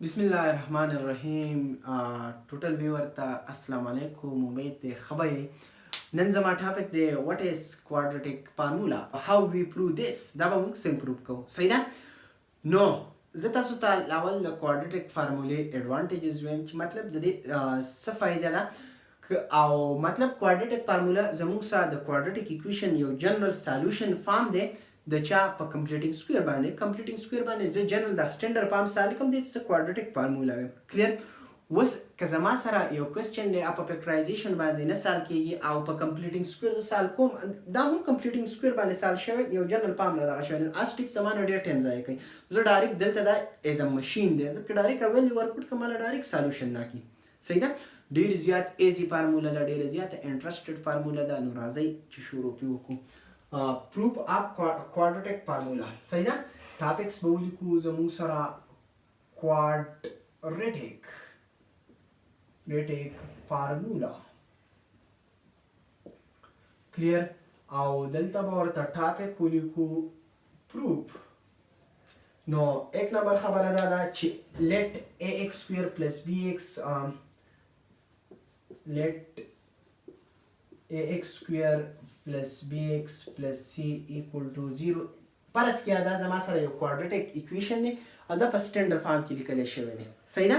बिस्मिल्लाहिर्रहमानिर्रहीम total viewer ता अस्सलाम वालेकुम उम्मीद दे खबई नन जमा टॉपिक दे what is quadratic formula how we prove this da ba mung sing prove ko सही da no zata suta lawal the quadratic formula advantages when मतलब de स फायदा da او मतलब quadratic formula زموږ سره د quadratic equation یو general solution form دی د چا په کمپلیټینګ سکوير باندې زه جنرال د سټانډرډ فارم سره کوم دي چې کوادرټیک فارمولا وي کلیر وس که زما سره یو کوېسچن دی په فیکټرایزیشن باندې نه سال کیږي او په کمپلیټینګ سکوير زه سال کوم دا هم کمپلیټینګ سکوير باندې سال شوی یو جنرال فارمولا دا شوی اس ټیپ زمانه ډیر ټایم ځای کوي زه ډایرکټ دلته دا ایز ا ماشین دی زه ډایرکټ ویل ورکوټ کوم ډایرکټ سولوشن نه کی صحیح ده ډیر زیات ایزی فارمولا ده ډیر زیات انټرستډ فارمولا ده نو راځي چې شروع وکړو proof of quadratic formula صحیح ده ټاپکس به ولیکو زموږ سره quadratic formula clear او دلته به ورته ټاپک ولیکو proof نو ایک نمبر خبره ده چې let ax square plus bx let ax square plus bx plus c equal to 0 پرس کې دا زما سره یو کوادرټیک ایکویشن دی دا په سټانډرډ فارم کې لیکل شوی دی صحیح ده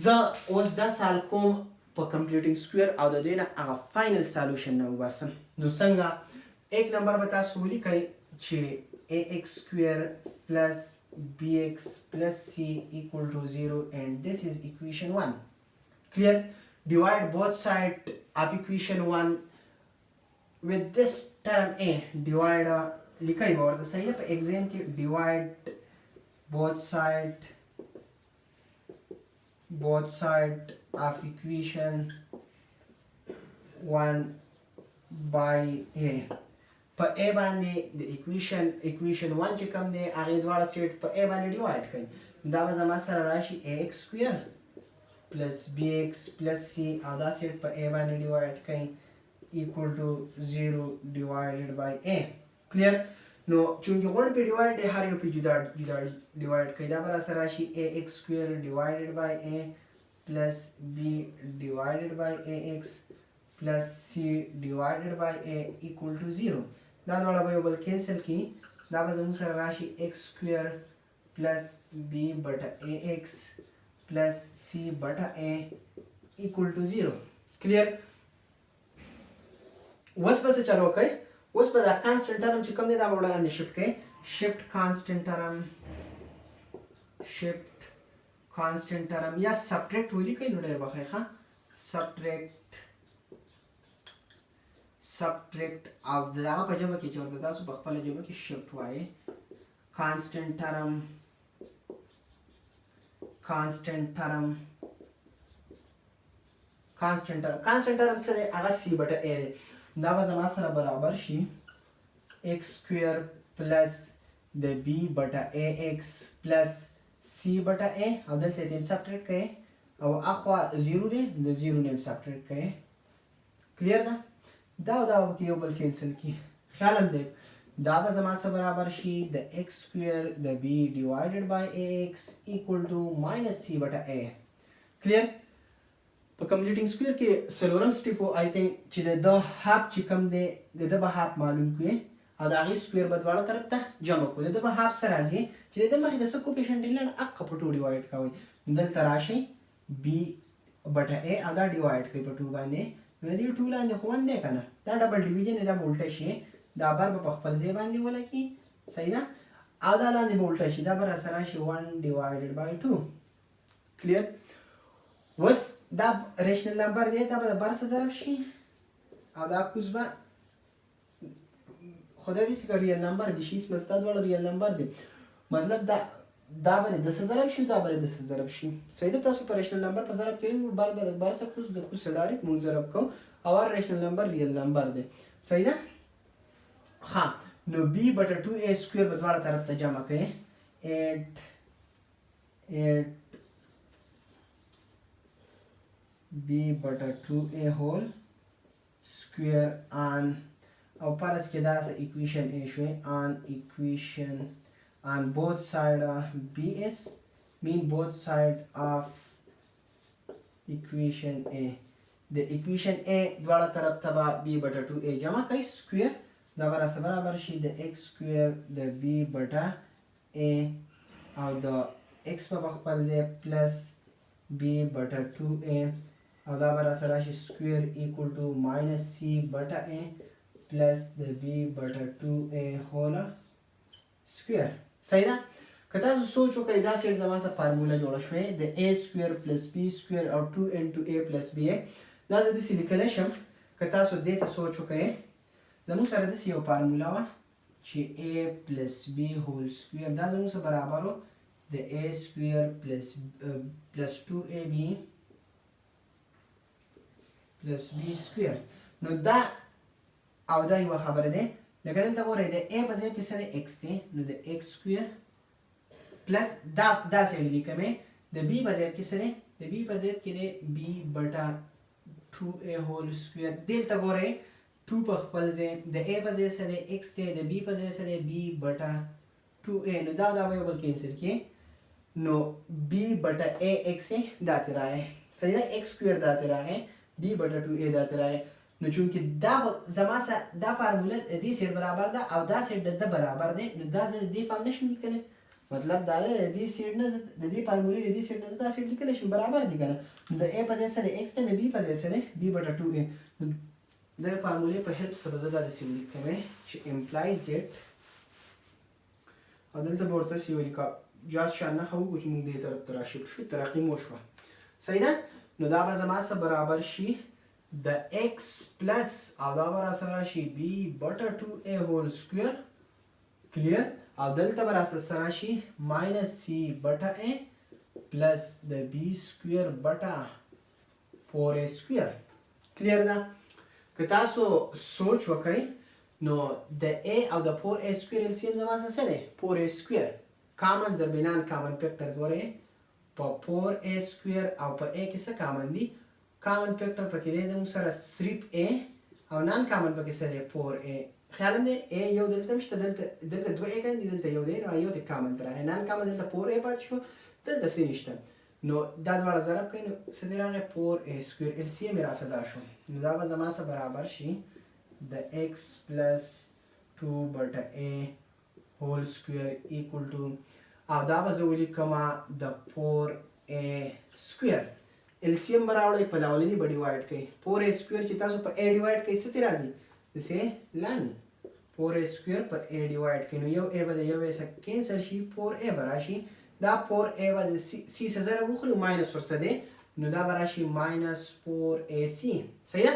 زه اوس دا سال کوم په کمپلیټینګ سکوير او د دې نه هغه فائنل سولوشن نه وباسم نو څنګه ایک نمبر به تاسو ولیکئ چې ax square plus bx plus c equal to 0 and this is equation 1 clear divide both sides of equation 1 with this term a divide लिखाई बार तो सही है पर एग्जाम के divide both side of equation 1 by a पर a बांधे the equation 1 چې کوم دی هغه دواړه سیټ په a باندې ډیوایډ کړئ دا به زما سره راشي ax square plus bx plus c او دا سیټ په a باندې ډیوایډ کړئ equal to 0 divided by a clear نو چونکی غوړ په ډیوایډ دی هر یو په جدا ډیوایډ کړئ دا به سره راشي ax square divided by a plus b divided by ax plus c divided by a equal to 0 دا دواړه به یو بل کینسل کی دا به زموږ سره راشي x square plus b بټه ax plus c بټه a equal to 0 clear اوس به څه چلو کوي اوس په دا کانسټنټ ټرم چې کوم دی دا به وړاندې شفټ کړئ شفټ کانسټنټ ټرم یا سبټریکټ ولیکئ نو ډېر به ښه ښه سبټریکټ او د هغه په ژبه کې چې ورته تاسو په خپله ژبه کې شفټ وایئ کانسټنټ ټرم څه دی هغه سی بټه ا دی دا به زما سره برابر شي x square plus د b بټه ax plus c بټه a او دلته تیم سبټریکټ کړئ او اخوا 0 دی د 0 نیم سبټریکټ کړئ کلیر ده دا او دا کې یو بل کینسل کی خیال هم دی دا به زما سره برابر شي د x square د b divided by ax equal to minus c بټه a کلیر په کمپلیټینګ سکوير کې سلورم سټیپ آی تھنک چې د هاف چې کم دی د به هاف معلوم کړئ او د هغې سکوير به دواړه طرف ته جمع کړو د به هاف څه راځي چې د مخې د څه کوفیشنټ دی لنډ اقه په 2 ډیوایډ کوئ دلته راشئ b بټه a او دا ډیوایډ کړئ په 2 باندې نو دې 2 لاندې خو 1 دی که نه دا ډبل ډیویژن دا به الټه شي دا بر به په خپل ځای باندې ولګي صحیح ده او دا لاندې به الټه شي دا به راسره راشي 1 divided by 2 کلیر اوس دا ریشنل نمبر دی دا به د بر څه ضرب شي او دا کوز به خدای دې چې که ریل نمبر دي شي اسمه دا دواړه ریل نمبر دی مطلب دا به د څه ضرب شي دا به د څه ضرب شي صحیح ده تاسو په ریشنل نمبر په ضرب کوئ بر څه کوز د کوز څه ډایرکټ مونږ ضرب کوو او هر ریشنل نمبر ریل نمبر دی صحیح ده ها نو b بټه 2a سکویر به دواړه طرف ته جمع کړئ 8 b بټه 2a whole square on او پرس کې دا equation a شوی on both side bs mean both side of equation A. The equation A دواړه طرف ته به b بټه 2a جمع کوي سکویر دا به راسته برابر شي د x سکویر د b بټه a او د x په خپل ځای پلس b بټه 2a او دا به راسته راشي سکویر ایکول ټو ماینس c بټه a پلس د b بټه 2a هوله سکویر. صحیح ده؟ که تاسو سوچ وکړئ دا سیټ زما سره فارموله جوړه شوې د a سکویر پلس b سکویر او 2 انټو a پلس b دا زه داسې لیکلی شم که تاسو دې ته سوچ وکړئ زموږ سره داسې یو فارموله وه چې a پلس b هول سکویر دا زموږ سره برابر و د a سکویر پلس 2ab پلس b سکویر. نو دا او دا یوه خبره ده لکه دلته ګورئ د a په ځای کې څه دی x دی نو د x سکویر پلس دا سیډ لیکمې د b په ځای کې څه دی د b په ځای کې دی b بټه 2a هول سکویر دلته ګورئ 2 په خپل ځای د a په ځای څه دی x دی د b په ځای څه دی b بټه 2a نو دا به یو بل کینسل کړي نو b بټه a x دا ته راغی. صحیح ده x سکویر دا ته راغی b بټه 2a دا ته راغی. نو چونکې دا زما سره دا فارموله د دې سیټ برابر ده او دا سیټ د برابر دی نو دا زه د دې فارم نشم لیکلی مطلب دا دی د دې سیټ نه د دې فارمولې د دې سیټ نه دا سیټ لیکلی شم برابر دي که نه نو د a په ځای څه دی x دی د b په ځای څه دی b بټه 2a نو د فارمولې په هیلپ سره زه دا داسې ولیکم چې امپلایز دیټ او دلته به ورته داسې ولیکه جاست شان نښه وکړو چې موږ دې طرف ته راشفټ شو ترقیم وشوه. صحیح ده؟ نو دا به زما سره برابر شي د x پلس او دا به راسره شي b بټه 2a هول سکویر کلیر او دلته به راسره شي ماینس c بټه a پلس د b سکویر بټه 4a سکویر کلیر ده. که تاسو سوچ وکړئ نو د a او د 4a سکویر LCM زما سره څه دی 4a سکویر کامن ضربینان کامن فیکټر ګورئ په 4a سکویر او په a کې څه کامن دي کامن فیکټر پکې دی زموږ سره صرف a او نان کامن پکې څه دی 4a خیال دی a یو دلته شته دلته 2a دي دلته یو دی نو یو ته کامن تر راغی نان کامن دلته 4a پاتې شو دلته څه نشته نو دا دواړه ضرب کوي نو څه دی راغی 4a سکویر LCM یې راسره دا شو نو دا به زما سره برابر شي د x پلس 2 بټه a هول سکویر ایکول ټو او دا به زه ولیکم د 4a سکویر LCM به راوړئ په لاولني به ډیوایډ کوئ 4a سکویر چې تاسو په a ډیوایډ کوئ څه ترې راځي داسې لن 4a سکویر په a ډیوایډ کوئ نو یو a به د یو a څخه کینسل شي 4a به راشي دا 4a به د c څه ضرب وخوري ماینس ورڅه دی نو دا به راشي ماینس 4ac. صحیح ده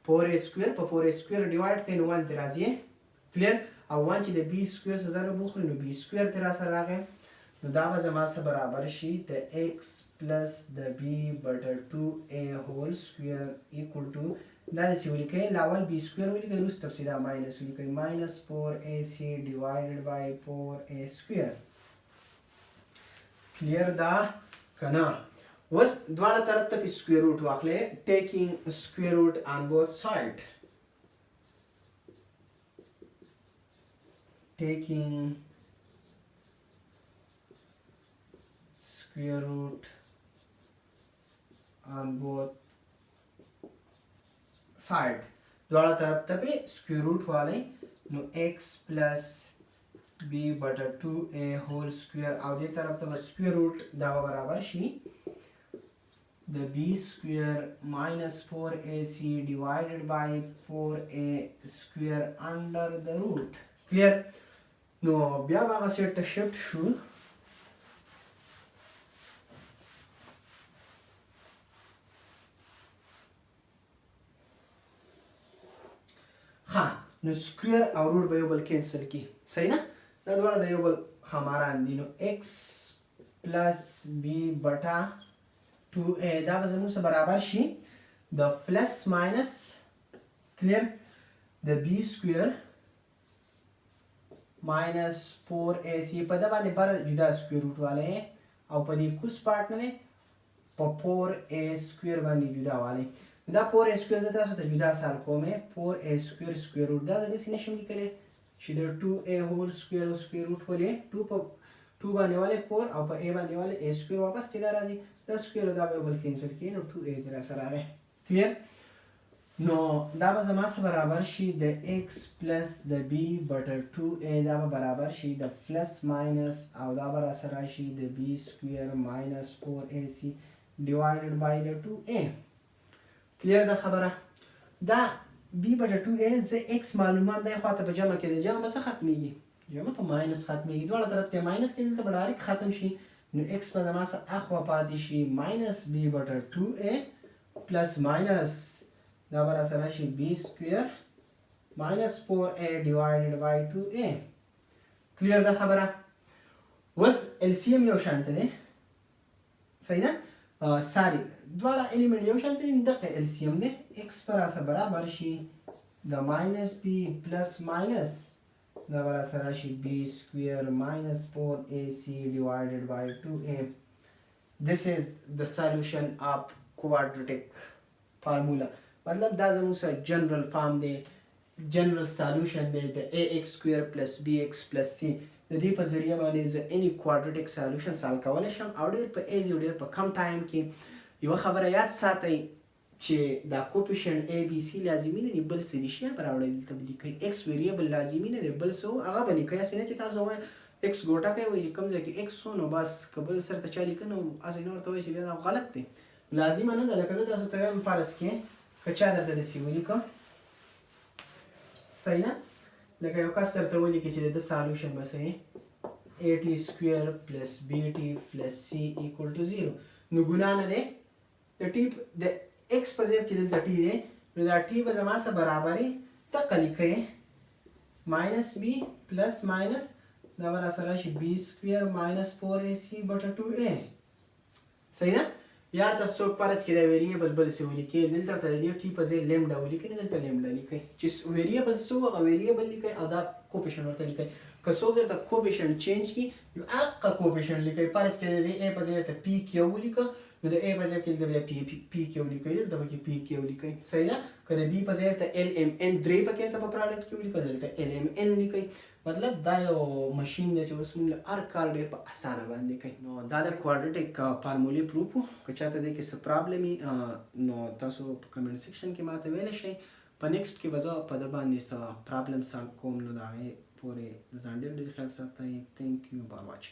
4a سکویر په 4a سکویر ډیوایډ کوئ نو 1 ترې راځي کلیر او 1 چې د b سکویر څه ضرب وخوري نو b سکویر ترې راسره راغی نو دا به زما سره برابر شي د x پلس د b بټه 2a هول سکویر ایکول ټو دا داسې ولیکئ لاول b سکویر ولیکئ وروسته پسې دا ماینس ولیکئ ماینس 4ac ډیوایډډ بای 4a سکویر کلیر ده که نه. اوس دواړه طرف ته پې سکویر روټ واخلئ ټیکینګ سکویر روټ آن بوث سایډ taking square root on both side دواړه طرف ته به سکویر روټ والی نو x پلس b بټه 2a هول سکویر او دې طرف ته به سکویر روټ دا برابر شي د b سکویر ماینس 4ac ډیوایډډ بای 4a سکویر انډر د روټ کلیر. نو بیا به هغه سیټ ته شفټ شو ها نو سکویر او روټ به یو بل کینسل کی صحیح نه دا دواړه د یو بل خماران دي نو x پلس b بټه 2a دا به زموږ سره برابر شي د پلس ماینس کلیر د b سکویر ماینس 4ac په دا باندې بر جدا سکویر روټ والی او په دې کوس پارټ نه دی په 4a سکویر باندې جدا والی دا 4a سکویر زه تاسو ته جدا سال کوم 4a سکویر سکویر روټ دا داسې نشم لیکلی چې د 2a هول سکویر او سکویر روټ ولې 2 2 باندې والے 4 او په a باندې والے a سکوير واپس چې دا راځي دا سکوير دا به بل کینسل کړي نو 2a در سره راغی کلیر نو دا به زما سره برابر شي د x پلس د b بټر 2a دا به برابر شي د پلس ماینس او دا به را سره شي د b سکوير ماینس 4ac ډیوایډډ بای د 2a کلیر دا خبره دا b بټر 2a زه x معلومه ده خو ته په جمع کې د جمع به څه ختميږي جمع په ماینس ختميږي دواړه طرف ته ماینس کې دلته به ډایرکټ ختم شي نو x به زما سره اخوا پاتې شي ماینس b بټر 2a پلس ماینس دا به را سره شي b سکوير ماینس 4a ډیوایډډ بای 2a کلیر دا خبره وس LCM یو شانته ده صحیح ده ساری دواړه الیمنٹ یو شانته دي دغه LCM ده x پر سره برابر شي د ماینس b پلس ماینس دا به را سره شي b سکوير ماینس 4ac divided by 2a this is the solution of quadratic formula مطلب دا زموږ سره جنرال فارم دی جنرال سولوشن دی د ax سکوير پلس bx پلس c د دې په ذریعہ باندې زه اني کوادریټک سولوشن سالو کولی شم او ډېر په ایزي او ډېر په کم ټایم کې یو خبره یاد ساتئ چې دا کوفیشنټ a b c لازمي نه دي بل څه دي شی به راوړی دلته به لیکئ x ویریبل لازمي نه دی بل څه هغه به لیکئ هسې نه چې تاسو وایئ x ګوټه کوئ وایي کوم ځای کې x و نو بس که بل سر ته چا لیکه نو هسې نه ورته وایي چې بیا دا غلط دی لازمه نه ده لکه زه تاسو ته وایم فرض کې که چا درته داسې ولیکه صحیح ده لکه یو کس درته ولیکي چې د سالوشن به څه at سکویر پلس bt پلس c equal to 0 نو ګناه نه دی د ټي د x په ځای کې دلته ټي دی نو دا ټي به زما سره برابرې دقه لیکئ ماینس b پلس ماینس دا به را سره شي b سکویر ماینس 4ac بټه 2a صحیح ده یا تاسو څوک فرض کې دا ویریبل بل څه ولیکئ دلته ته د دې ټي په ځای لیمډا ولیکئ نه دلته لیمډا لیکئ چې ویریبل څه هغه ویریبل لیکئ او دا کوفیشنټ ورته لیکئ که څوک درته کوفیشنټ چینج کړي نو هغه کوفیشنټ لیکئ فرض کې د a په ځای ته p کیو ولیکه نو د a په ځای کې دلته بیا p کیو لیکئ دلته به کې p کیو لیکئ صحیح ده که د b په ځای ته lmn 3 پکې ته په پروډکټ کې ولیکئ دلته lmn لیکئ مطلب دا یو ماشین دی چې اوس موږ هر کار ډېر په اسانه باندې کوي نو دا د کوادریټک فارمولې پروف و که چاته دې کې څه پرابلم وي نو تاسو په کمنټ سیکشن کې ماته ویلی شئ په نیکسټ کې به زه په ده باندې څه پرابلم سالو کوم نو د هغې پورې ځان ډېر ډېر خیال ساتئ تھینک یو فار واچینګ